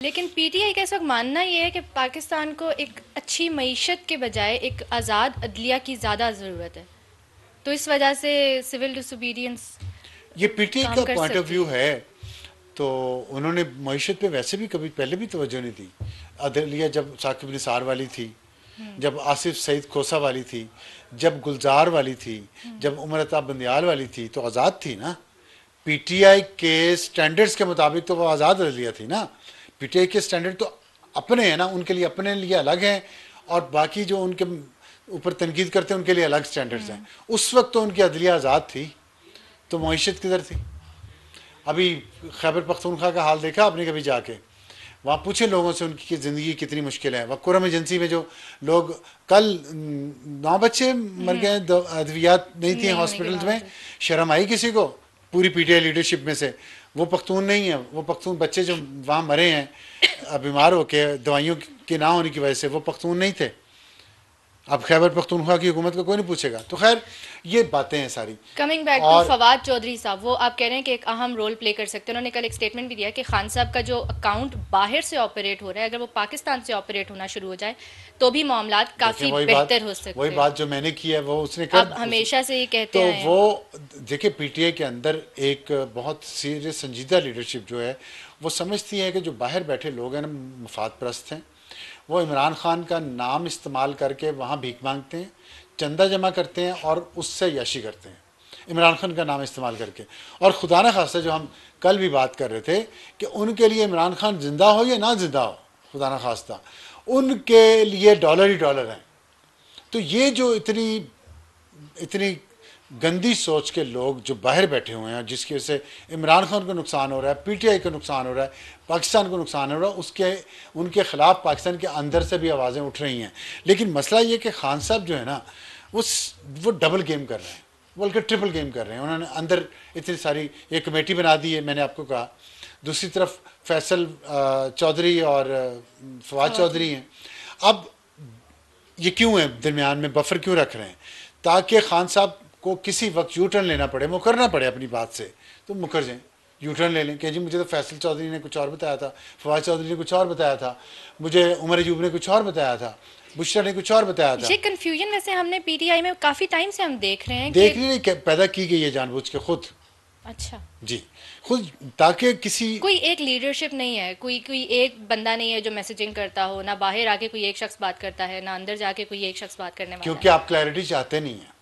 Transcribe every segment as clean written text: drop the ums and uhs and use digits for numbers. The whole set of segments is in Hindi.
लेकिन पीटीआई का इस वक्त मानना ये है कि पाकिस्तान को एक अच्छी मईशत के बजाय एक आज़ाद अदलिया की ज़्यादा ज़रूरत है, तो इस वजह से सिविल डिसोबीडियंस ये पीटीआई काम का कर पॉइंट ऑफ सकती व्यू है। है। तो उन्होंने मईशत पे वैसे भी कभी पहले भी तवज्जो नहीं दी। अदलिया जब साकिब निसार वाली थी, जब आसिफ सईद खोसा वाली थी, जब गुलजार वाली थी, जब उमर अताब बंदियाल वाली थी, तो आज़ाद थी ना। पीटीआई के स्टैंडर्ड्स के मुताबिक तो वो आज़ाद अदलिया थी ना। पीटीआई के स्टैंडर्ड तो अपने हैं ना, उनके लिए अपने लिए अलग हैं, और बाकी जो उनके ऊपर तनकीद करते हैं उनके लिए अलग स्टैंडर्ड्स हैं। उस वक्त तो उनकी अदलिया आज़ाद थी, तो मईशत किधर थी? अभी खैबर पख्तूनख्वा का हाल देखा आपने कभी जाके? वहाँ पूछे लोगों से उनकी ज़िंदगी कितनी मुश्किल है। वह कुरम एजेंसी में जो लोग कल 9 बच्चे मर गए, अद्वियात नहीं थी नहीं होने के हॉस्पिटल्स में। बावजूद। शर्म आई किसी को? पूरी पीटीआई लीडरशिप में से वो पख्तून नहीं है। वो पख्तून बच्चे जो वहाँ मरे हैं बीमार होके दवाइयों के ना होने की वजह से, वो पख्तून नहीं थे। अब खैबर पख्तूनख्वा की हुकूमत को कोई नहीं पूछेगा। तो खैर ये बातें हैं सारी। कमिंग बैक टू और फवाद चौधरी साहब, वो आप कह रहे हैं कि एक अहम रोल प्ले कर सकते हैं। उन्होंने कल एक स्टेटमेंट भी दिया कि खान साहब का जो अकाउंट बाहर से ऑपरेट हो रहा है, अगर वो पाकिस्तान से ऑपरेट होना शुरू हो जाए तो भी मामलात देखें काफ़ी बेहतर हो वही सकते हैं। बात जो मैंने की है वो उसने कर आप हमेशा से ये कहते तो आए वो हैं। देखिए पीटीआई के अंदर एक बहुत सीरियस संजीदा लीडरशिप जो है वो समझती है कि जो बाहर बैठे लोग हैं ना, मफाद परस्त हैं। वो इमरान खान का नाम इस्तेमाल करके वहाँ भीख मांगते हैं, चंदा जमा करते हैं और उससे याशी करते हैं, इमरान खान का नाम इस्तेमाल करके। और खुदा न खास्ता जो हम कल भी बात कर रहे थे कि उनके लिए इमरान खान जिंदा हो या ना जिंदा हो, खुदा न खास्ता उनके लिए डॉलर ही डॉलर हैं। तो ये जो इतनी इतनी गंदी सोच के लोग जो बाहर बैठे हुए हैं, जिसकी वजह से इमरान खान को नुकसान हो रहा है, पीटीआई को नुकसान हो रहा है, पाकिस्तान को नुकसान हो रहा है, उसके उनके खिलाफ पाकिस्तान के अंदर से भी आवाज़ें उठ रही हैं। लेकिन मसला ये कि खान साहब जो है ना, वो डबल गेम कर रहे हैं, बल्कि ट्रिपल गेम कर रहे हैं। उन्होंने अंदर इतनी सारी एक कमेटी बना दी है, मैंने आपको कहा। दूसरी तरफ फैसल चौधरी और फवाद चौधरी हैं। अब ये क्यों है दरमियान में बफर क्यों रख रहे हैं? ताकि खान साहब को किसी वक्त यू टर्न लेना पड़े, मुकरना पड़े अपनी बात से, तो मुकर जाएं, यू टर्न ले लें कि जी मुझे तो फैसल चौधरी ने कुछ और बताया था, फवाद चौधरी ने कुछ और बताया था, मुझे उमर अयूब ने कुछ और बताया था, बुशरा ने कुछ और बताया था। ये कन्फ्यूजन वैसे हमने पीटीआई में काफ़ी टाइम से हम देख रहे हैं कि देखने नहीं पैदा की गई है जानबूझ के खुद। अच्छा, जी, खुद, ताकि किसी, कोई एक लीडरशिप नहीं है, कोई कोई एक बंदा नहीं है जो मैसेजिंग करता हो, ना बाहर आके कोई एक शख्स बात करता है, ना अंदर जाके कोई एक शख्स बात करने वाला क्योंकि है। आप क्लैरिटी चाहते नहीं हैं।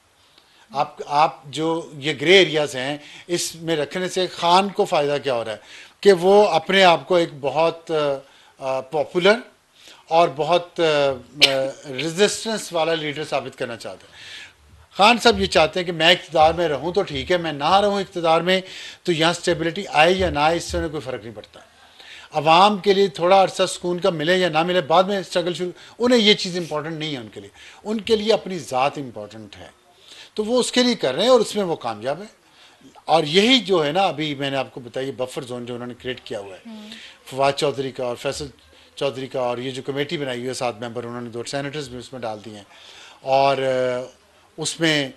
आप जो ये ग्रे एरियाज हैं इसमें रखने से खान को फ़ायदा क्या हो रहा है कि वो अपने आप को एक बहुत पॉपुलर और बहुत रेजिस्टेंस वाला लीडर साबित करना चाहते हैं। खान साहब ये चाहते हैं कि मैं इक़्तिदार में रहूं तो ठीक है, मैं ना रहूं इक़्तिदार में तो यहाँ स्टेबिलिटी आए या ना आए इससे उन्हें कोई फ़र्क नहीं पड़ता। अवाम के लिए थोड़ा अरसा सुकून का मिले या ना मिले, बाद में स्ट्रगल शुरू, उन्हें ये चीज़ इंपॉर्टेंट नहीं है। उनके लिए अपनी ज़ात इंपॉर्टेंट है, तो वो उसके लिए कर रहे हैं और उसमें वो कामयाब है। और यही जो है ना, अभी मैंने आपको बताया बफर जोन जो उन्होंने क्रिएट किया हुआ है, फवाद चौधरी का और फैसल चौधरी का, और ये जो कमेटी बनाई हुई है 7 मेंबर, उन्होंने 2 सेनेटर्स भी उसमें डाल दिए हैं। और उसमें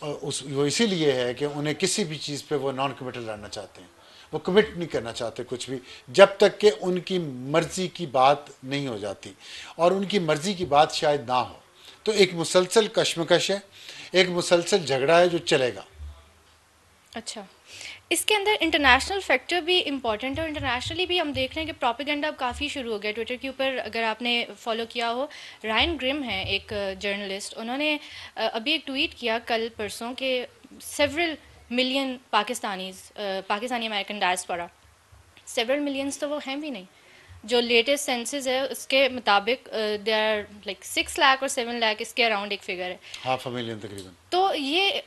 वो इसीलिए है कि उन्हें किसी भी चीज़ पे वो नॉन कमिटल रहना चाहते हैं, वो कमिट नहीं करना चाहते कुछ भी, जब तक कि उनकी मर्ज़ी की बात नहीं हो जाती। और उनकी मर्ज़ी की बात शायद ना हो, तो एक मुसलसल कशमकश है, एक मुसलसल झगड़ा है जो चलेगा। अच्छा, इसके अंदर इंटरनेशनल फैक्टर भी इम्पॉर्टेंट है, और इंटरनेशनली भी हम देख रहे हैं कि प्रोपेगेंडा अब काफ़ी शुरू हो गया ट्विटर के ऊपर। अगर आपने फॉलो किया हो, रायन ग्रिम है एक जर्नलिस्ट, उन्होंने अभी एक ट्वीट किया कल परसों के several million Pakistani American diaspora, several millions तो वो हैं भी नहीं। जो लेटेस्ट सेंसस है उसके मुताबिक दे आर लाइक 6 लाख और 7 लाख, इसके अराउंड एक फिगर है। हाफ अ मिलियन तकरीबन। तो ये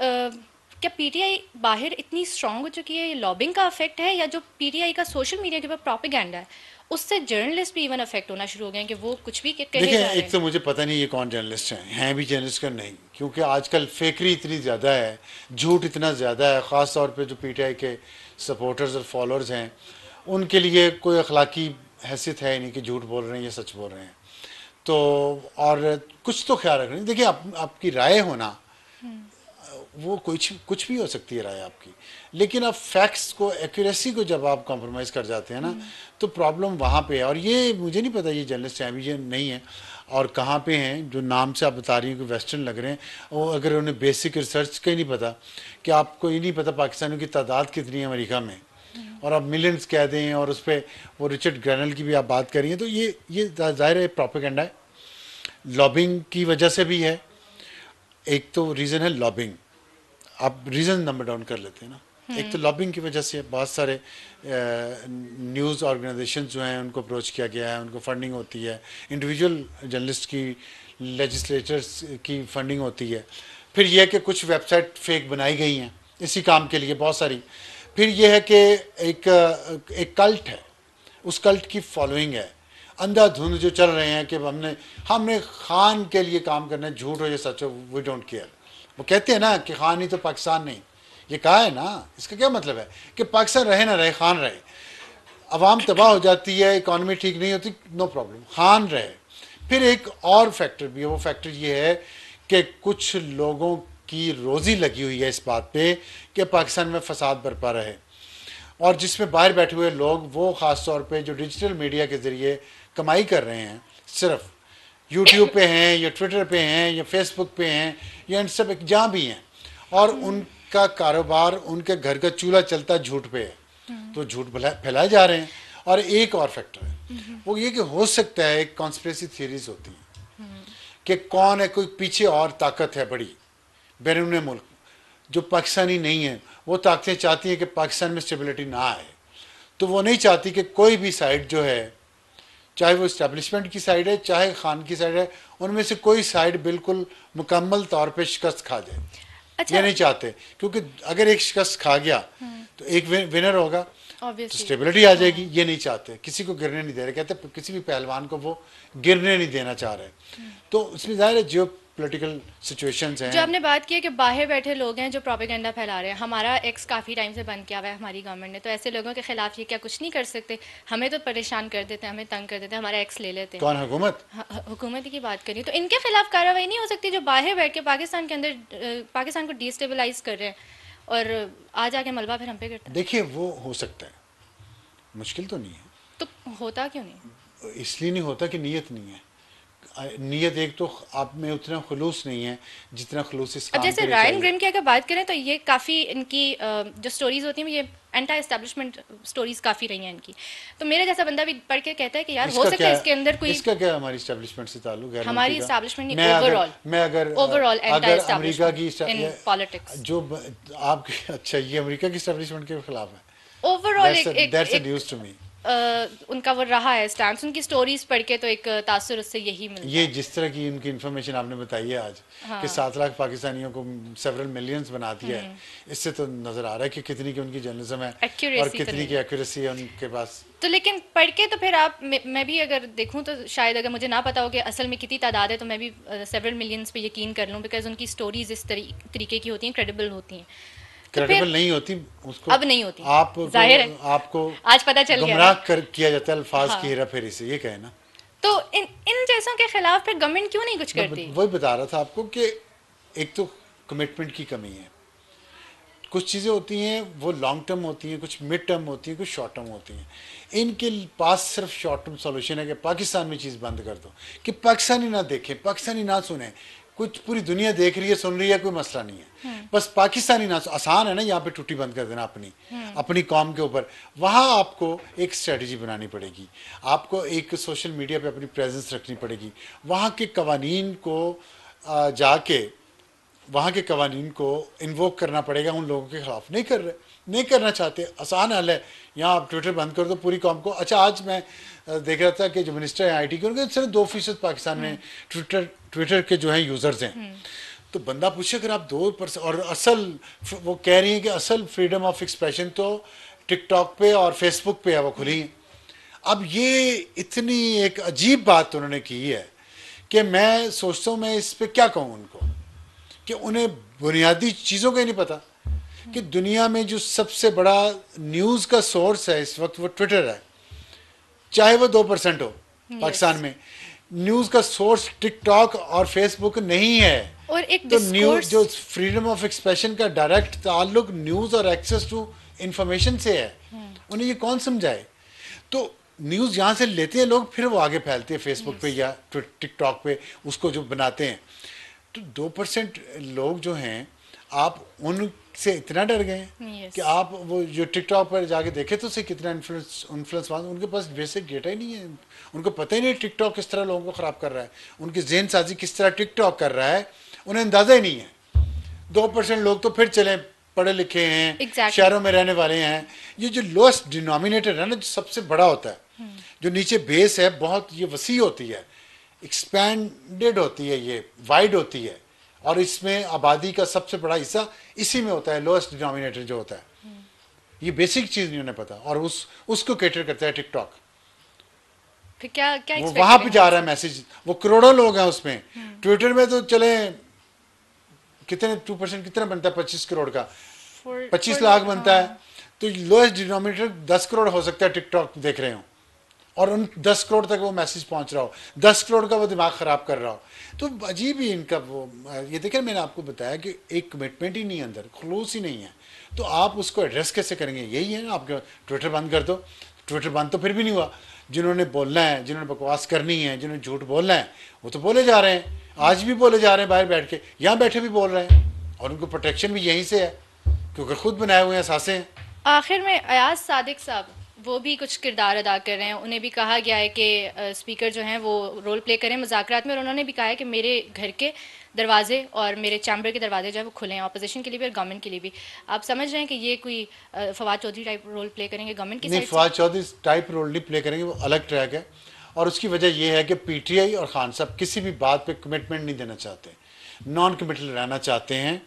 क्या पीटीआई बाहर इतनी स्ट्रांग हो चुकी है, ये लॉबिंग का इफेक्ट है, या जो पीटीआई का सोशल मीडिया के ऊपर प्रोपेगेंडा है उससे जर्नलिस्ट भी इवन अफेक्ट होना शुरू हो गए हैं कि वो कुछ भी कहे देखिए, जा रहे एक हैं। तो मुझे पता नहीं ये कौन जर्नलिस्ट हैं भी जर्नलिस्ट का नहीं, क्योंकि आजकल फेकरी इतनी ज़्यादा है, झूठ इतना ज़्यादा है, ख़ास तौर पे जो पीटीआई के सपोर्टर्स और फॉलोअर्स हैं उनके लिए कोई अखलाकी हैसियत है नहीं कि झूठ बोल रहे हैं या सच बोल रहे हैं। तो और कुछ तो ख्याल रख रहे हैं। देखिए, आपकी राय होना वो कुछ भी हो सकती है राय आपकी, लेकिन अब फैक्ट्स को, एक्यूरेसी को जब आप कॉम्प्रोमाइज़ कर जाते हैं ना, तो प्रॉब्लम वहाँ पे है। और ये मुझे नहीं पता ये जर्नलिस्ट हैं भी, ये नहीं है, और कहाँ पे हैं जो नाम से आप बता रही हैं कि वेस्टर्न लग रहे हैं, और अगर उन्हें बेसिक रिसर्च का ही नहीं पता, कि आपको ये नहीं पता पाकिस्तानियों की तादाद कितनी है अमेरिका में, और आप मिलियंस कह दें, और उस पर वो रिचर्ड ग्रैनल की भी आप बात करिए, तो ये ज़ाहिर है प्रोपेगेंडा है, लॉबिंग की वजह से भी है। एक तो रीज़न है लॉबिंग, आप रीज़न नंबर डाउन कर लेते हैं ना। एक तो लॉबिंग की वजह से बहुत सारे न्यूज़ ऑर्गेनाइजेशन जो हैं उनको अप्रोच किया गया है, उनको फंडिंग होती है, इंडिविजुअल जर्नलिस्ट की, लेजिस्लेटर्स की फंडिंग होती है। फिर यह है कि कुछ वेबसाइट फेक बनाई गई हैं इसी काम के लिए, बहुत सारी। फिर यह है कि एक कल्ट है, उस कल्ट की फॉलोइंग है, अंधाधुंध जो चल रहे हैं कि हमने खान के लिए काम करना है, झूठ हो या सच हो, वी डोंट केयर। वो कहते हैं ना कि खान ही तो पाकिस्तान नहीं, ये कहा है ना, इसका क्या मतलब है कि पाकिस्तान रहे ना रहे, खान रहे। अवाम तबाह हो जाती है, इकॉनमी ठीक नहीं होती, नो प्रॉब्लम, खान रहे। फिर एक और फैक्टर भी है, वो फैक्टर ये है कि कुछ लोगों की रोज़ी लगी हुई है इस बात पे कि पाकिस्तान में फसाद बरपा रहे, और जिसमें बाहर बैठे हुए लोग, वो ख़ास तौर पे जो डिजिटल मीडिया के ज़रिए कमाई कर रहे हैं, सिर्फ यूट्यूब पे हैं या ट्विटर पे हैं या फेसबुक पे हैं या इंस्टा पे, जहाँ भी हैं, और उनका कारोबार, उनके घर का चूल्हा चलता झूठ पे है, तो झूठ फैलाए जा रहे हैं। और एक और फैक्टर है, वो ये कि हो सकता है एक कॉन्स्पिरेसी थियरीज होती हैं कि कौन है, कोई पीछे और ताकत है बड़ी बैरून मुल्क जो पाकिस्तानी नहीं है। वो ताकतें चाहती हैं कि पाकिस्तान में स्टेबिलिटी ना आए, तो वो नहीं चाहती कि कोई भी साइड जो है, चाहे वो इस्टेब्लिशमेंट की साइड है चाहे खान की साइड है, उनमें से कोई साइड बिल्कुल मुकम्मल तौर पे शिकस्त खा जाए। अच्छा। ये नहीं चाहते, क्योंकि अगर एक शिकस्त खा गया तो एक विनर होगा, तो ऑब्वियसली। स्टेबिलिटी आ जाएगी। ये नहीं चाहते, किसी को गिरने नहीं दे रहे, कहते किसी भी पहलवान को वो गिरने नहीं देना चाह रहे। तो इसमें ज़ाहिर है जियो पोलिटिकल सिचुएशंस जो हैं। आपने बात की है कि बाहर बैठे लोग हैं जो प्रोपेगेंडा फैला रहे हैं, हमारा एक्स काफ़ी टाइम से बंद किया हुआ है हमारी गवर्नमेंट ने, तो ऐसे लोगों के खिलाफ ये क्या कुछ नहीं कर सकते? हमें तो परेशान कर देते हैं, हमें तंग कर देते हैं, हमारा एक्स ले लेते हैं। कौन, हुकूमत? हुकूमत की बात करिए तो इनके खिलाफ कार्रवाई नहीं हो सकती जो बाहर बैठ के पाकिस्तान के अंदर पाकिस्तान को डिस्टेबलाइज कर रहे हैं और आज आके मलबा फिर हम पे करता है? देखिए वो हो सकता है, मुश्किल तो नहीं है। तो होता क्यों नहीं? इसलिए नहीं होता कि नीयत नहीं है। नीयत एक तो आप में उतना खुलूस नहीं है जितना खुलूस इस अब काम जैसे के लिए रायन चाहिए। ग्रिम की अगर बात करें तो ये काफ़ी इनकी जो स्टोरीज होती हैं ये एंटी एस्टेब्लिशमेंट स्टोरीज काफ़ी रही हैं इनकी। तो मेरे जैसा बंदा भी पढ़ के कहता है कि यार हो सकता है इसके अंदर कोई, इसका क्या हमारी इस्टेब्लिशमेंट से ताल्लुक है? हमारी एस्टेब्लिशमेंट मैं नहीं, अगर ओवरऑल मैं अगर ओवरऑल एंटी अगर अमेरिका की एस्टेब्लिशमेंट इन पॉलिटिक्स, जो आपके अच्छा, ये अमेरिका की इस्टेब्लिशमेंट के खिलाफ है। ओवरऑल दैट्स अ एक न्यूज़ टू मी। उनका वो रहा है स्टैंड, उनकी स्टोरीज पढ़ के तो एक तासुर उससे यही मिलता ये है। जिस तरह की उनकी इन्फॉर्मेशन आपने बताई है आज, हाँ। कि 7 लाख पाकिस्तानियों को सेवरल मिलियंस बना दिया है, इससे तो नज़र आ रहा है कि कितनी की उनकी जर्नलिज्म है और Accuracy तो कितनी नहीं की है। एक्यूरेसी है उनके पास। तो लेकिन पढ़ के तो फिर आप मैं भी अगर देखूं तो शायद अगर मुझे ना पता हो कि असल में कितनी तादाद है तो मैं भी सेवरल मिलियंस पे यकीन कर लूं, बिकॉज उनकी स्टोरीज इस तरीके की होती हैं, क्रेडिबल होती हैं। तो क्रेडिबल फिर नहीं होती उसको, अब नहीं होती, आपको जाहिर है आपको आज पता चल गया गुमराह ना। किया जाता है अल्फाज हाँ। की हेरा फेरी से, ये कहे ना। तो इन जैसों के खिलाफ फिर गवर्नमेंट क्यों नहीं कुछ करती? वही बता रहा था आपको कि एक तो कमिटमेंट की कमी है। कुछ चीज़ें होती हैं वो लॉन्ग टर्म होती हैं, कुछ मिड टर्म होती हैं, कुछ शॉर्ट टर्म होती हैं। इनके पास सिर्फ शॉर्ट टर्म सॉल्यूशन है कि पाकिस्तान में चीज़ बंद कर दो, कि पाकिस्तानी ना देखें, पाकिस्तानी ना सुने। कुछ पूरी दुनिया देख रही है, सुन रही है, कोई मसला नहीं है, बस पाकिस्तानी ना। आसान है ना यहाँ पे टूटी बंद कर देना अपनी कौम के ऊपर। वहाँ आपको एक स्ट्रेटजी बनानी पड़ेगी, आपको एक सोशल मीडिया पे अपनी प्रेजेंस रखनी पड़ेगी, वहाँ के कवानीन को जाके वहाँ के कवानीन को इन्वोक करना पड़ेगा उन लोगों के खिलाफ। नहीं करना चाहते, आसान हल है, यहाँ आप ट्विटर बंद कर दो पूरी कौम को। अच्छा, आज मैं देख रहा था कि जो मिनिस्टर हैं IT के, उनके सिर्फ 2% पाकिस्तान में ट्विटर के जो हैं यूज़र्स हैं। तो बंदा पूछे अगर आप 2%, और असल वो कह रही हैं कि असल फ्रीडम ऑफ एक्सप्रेशन तो टिकटॉक पे और फेसबुक पे है, वो खुली है। अब ये इतनी एक अजीब बात उन्होंने की है कि मैं सोचता हूँ मैं इस पर क्या कहूँ उनको, कि उन्हें बुनियादी चीज़ों का ही नहीं पता कि दुनिया में जो सबसे बड़ा न्यूज़ का सोर्स है इस वक्त वो ट्विटर है, चाहे वो 2% हो। पाकिस्तान में न्यूज़ का सोर्स टिकटॉक और फेसबुक नहीं है। और एक तो न्यूज डिस्कोर्स। जो फ्रीडम ऑफ एक्सप्रेशन का डायरेक्ट ताल्लुक न्यूज और एक्सेस टू इंफॉर्मेशन से है, उन्हें ये कौन समझाए? तो न्यूज़ यहाँ से लेते हैं लोग, फिर वो आगे फैलती है फेसबुक पे यस। या टिकटॉक पे, उसको जो बनाते हैं। तो 2% लोग जो हैं, आप उनसे इतना डर गए हैं यस। कि आप वो जो टिकटॉक पर जाके देखे तो उसे कितना इन्फ्लुएंस इन्फ्लुएंस उनके पास बेसिक डेटा ही नहीं है। उनको पता ही नहीं टिकटॉक किस तरह लोगों को ख़राब कर रहा है, उनकी जहन साजी किस तरह टिकटॉक कर रहा है, उन्हें अंदाज़ा ही नहीं है। 2% लोग तो फिर चले, पढ़े लिखे हैं, एग्जैक्टली। शहरों में रहने वाले हैं। ये जो लोएस्ट डिनोमिनेटर है ना, जो सबसे बड़ा होता है, जो नीचे बेस है बहुत ये वसी होती है, एक्सपैंडेड होती है, ये वाइड होती है, और इसमें आबादी का सबसे बड़ा हिस्सा इसी में होता है, लोएस्ट डिनोमिनेटर जो होता है। ये बेसिक चीज़ नहीं उन्हें पता, और उसको कैटर करता है टिकटॉक। फिर क्या क्या वो एक्सपेक्ट वहां पे करेंगे जा रहा उनसे? है मैसेज, वो करोड़ों लोग हैं उसमें। ट्विटर में तो चले कितने 2% कितना बनता है 25 करोड़ का, फॉर 25 लाख बनता है। हाँ। तो लोएस्ट डिनोमिनेटर 10 करोड़ हो सकता है, टिकटॉक देख रहे हो, और उन 10 करोड़ तक वो मैसेज पहुंच रहा हो, 10 करोड़ का वो दिमाग खराब कर रहा हो। तो अजीब ही इनका वो, ये देखिए मैंने आपको बताया कि एक कमिटमेंट ही नहीं है अंदर, खलूस ही नहीं है। तो आप उसको एड्रेस कैसे करेंगे? यही है ना, आपके ट्विटर बंद कर दो। ट्विटर बंद तो फिर भी नहीं हुआ। जिन्होंने बोलना है, जिन्होंने बकवास करनी है, जिन्होंने झूठ बोलना है, वो तो बोले जा रहे हैं, आज भी बोले जा रहे हैं, बाहर बैठ के, यहाँ बैठे भी बोल रहे हैं, और उनको प्रोटेक्शन भी यहीं से है, क्योंकि खुद बनाए हुए हैं सासे हैं। आखिर में अयाज सादिक साहब वो भी कुछ किरदार अदा कर रहे हैं। उन्हें भी कहा गया है कि स्पीकर जो हैं वो रोल प्ले करें मुज़ाकरात में, और उन्होंने भी कहा है कि मेरे घर के दरवाजे और मेरे चैम्बर के दरवाजे जो है वो खुले हैं, अपोजिशन के लिए भी और गवर्नमेंट के लिए भी। आप समझ रहे हैं कि ये कोई Fawad Chaudhry type role play करेंगे गवर्नमेंट की नहीं, साइड से? फवाद चौधरी टाइप रोल नहीं प्ले करेंगे, वो अलग ट्रैक है। और उसकी वजह यह है कि पीटीआई और खान साहब किसी भी बात पे कमिटमेंट नहीं देना चाहते, नॉन कमिटल रहना चाहते हैं,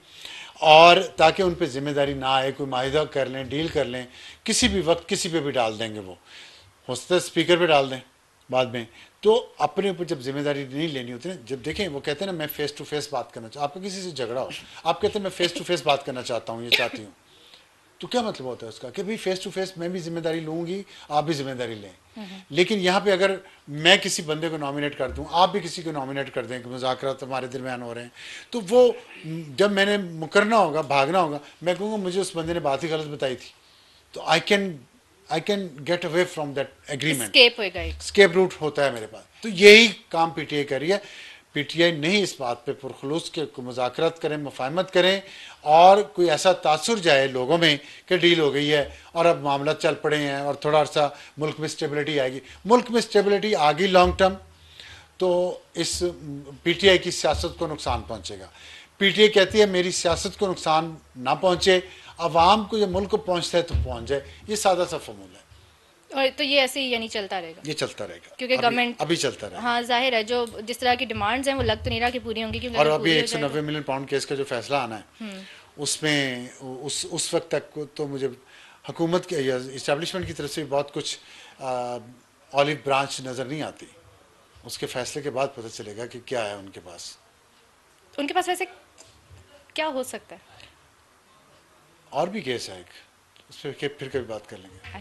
और ताकि उन पे जिम्मेदारी ना आए, कोई माहिदा कर लें, डील कर लें, किसी भी वक्त किसी पे भी डाल देंगे। वो हो सकता है स्पीकर पे डाल दें बाद में। तो अपने ऊपर जब जिम्मेदारी नहीं लेनी होती ना, जब देखें वो कहते हैं ना मैं फेस टू फेस बात करना चाहता, आपका किसी से झगड़ा हो, आप कहते हैं मैं फेस टू फेस बात करना चाहता हूँ, ये चाहती हूँ, तो क्या मतलब होता है उसका कि भाई फेस टू फेस मैं भी जिम्मेदारी लूंगी, आप भी जिम्मेदारी लें। लेकिन यहाँ पे अगर मैं किसी बंदे को नॉमिनेट कर दूं, आप भी किसी को नॉमिनेट कर दें कि मुज़ाकरात हमारे दरमियान हो रहे हैं, तो वो जब मैंने मुकरना होगा, भागना होगा, मैं कहूँगा मुझे उस बंदे ने बात ही गलत बताई थी, तो I can get away from that agreement. Escape होएगा एक। स्केप रूट होता है मेरे पास। तो यही काम पीटीआई कर रही है। पीटीआई नहीं इस बात पे पुरखलूस के मुज़ाकरात करें, मुफाहमत करें, और कोई ऐसा तासुर जाए लोगों में कि डील हो गई है और अब मामला चल पड़े हैं और थोड़ा सा मुल्क में स्टेबिलिटी आएगी। मुल्क में स्टेबिलिटी आ गई लॉन्ग टर्म, तो इस पीटीआई की सियासत को नुकसान पहुंचेगा। पीटीआई कहती है मेरी सियासत को नुकसान ना पहुंचे, अवाम को या मुल्क को पहुंचता है तो पहुंच जाए। ये सादा सा फॉर्मूला है, और तो ये ऐसे ही यानी चलता रहेगा ये चलता रहेगा, क्योंकि अभी गवर्नमेंट। अभी चलता रहेगा। हाँ जाहिर है जो जिस तरह की डिमांड्स हैं वो लग तो नहीं रहा कि पूरी होंगी, क्योंकि और अगर अभी पूरी हो एक सौ जाए नब्बे तो। मिलियन पाउंड केस का जो फैसला आना है, उसमें उस वक्त तक को तो मुझे हुकूमत के या इस्टेब्लिशमेंट की तरफ से बहुत कुछ ऑलिव ब्रांच नज़र नहीं आती। उसके फैसले के बाद पता चलेगा कि क्या है उनके पास। उनके पास वैसे क्या हो सकता है? और भी केस है एक, उस पर फिर कभी बात कर लेंगे।